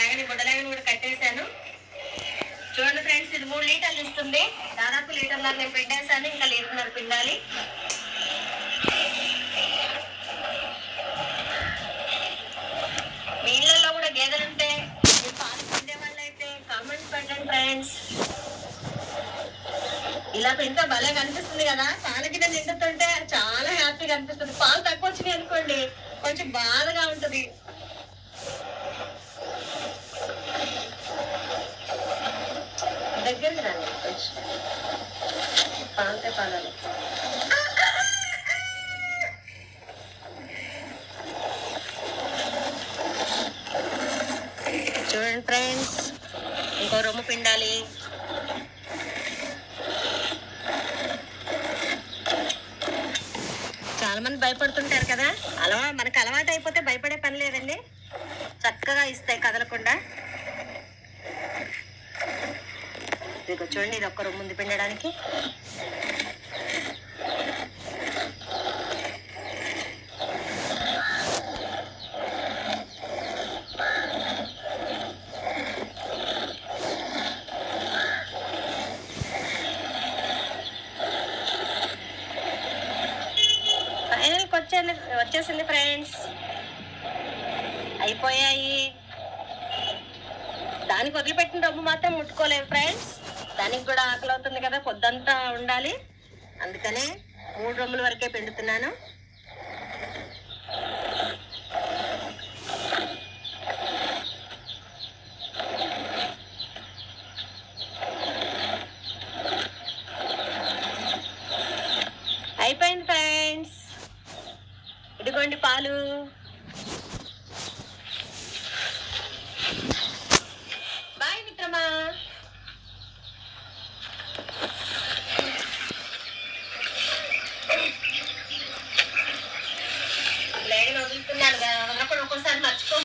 అలాగే గుడ్డలాగని కూడా కట్టేశాను. చూడండి ఫ్రెండ్స్, ఇది 3 లీటర్లు ఇస్తుంది. దాదాపు లీటర్న్నర నేను పిండేసాను, ఇంకా లీటర్న్నర పిండాలి. మీ ఇళ్ళల్లో కూడా గేదెలుంటే పాలు పిండే వాళ్ళు అయితే కామెంట్స్ పెట్టండి ఫ్రెండ్స్. ఇలా పింటే భలే కనిపిస్తుంది కదా, పాల గిన్నె నిండుతుంటే చాలా హ్యాపీగా అనిపిస్తుంది. పాలు తక్కువ వచ్చినాయి అనుకోండి, కొంచెం బాధగా ఉంటది. దగ్గరికి రండి, కొంచెం పాలతే పాలాలి. చూడండి ఫ్రెండ్స్, ఇంకో రొమ్ము పిండాలి. చాలా మంది భయపడుతుంటారు కదా, మనకు అలవాటు అయిపోతే భయపడే పని లేదండి. చక్కగా ఇస్తాయి కదలకుండా. ఇదిగో చూడండి, ఇది ఒక్క రొమ్ము ఉంది పిండడానికి. వచ్చేసింది ఫ్రెండ్స్, అయిపోయాయి. దానికి వదిలిపెట్టిన రొమ్ము మాత్రం ముట్టుకోలేదు ఫ్రెండ్స్, దానికి కూడా ఆకలి అవుతుంది కదా, పొద్దంతా ఉండాలి. అందుకనే 3 రొమ్ముల వరకే పిండుతున్నాను.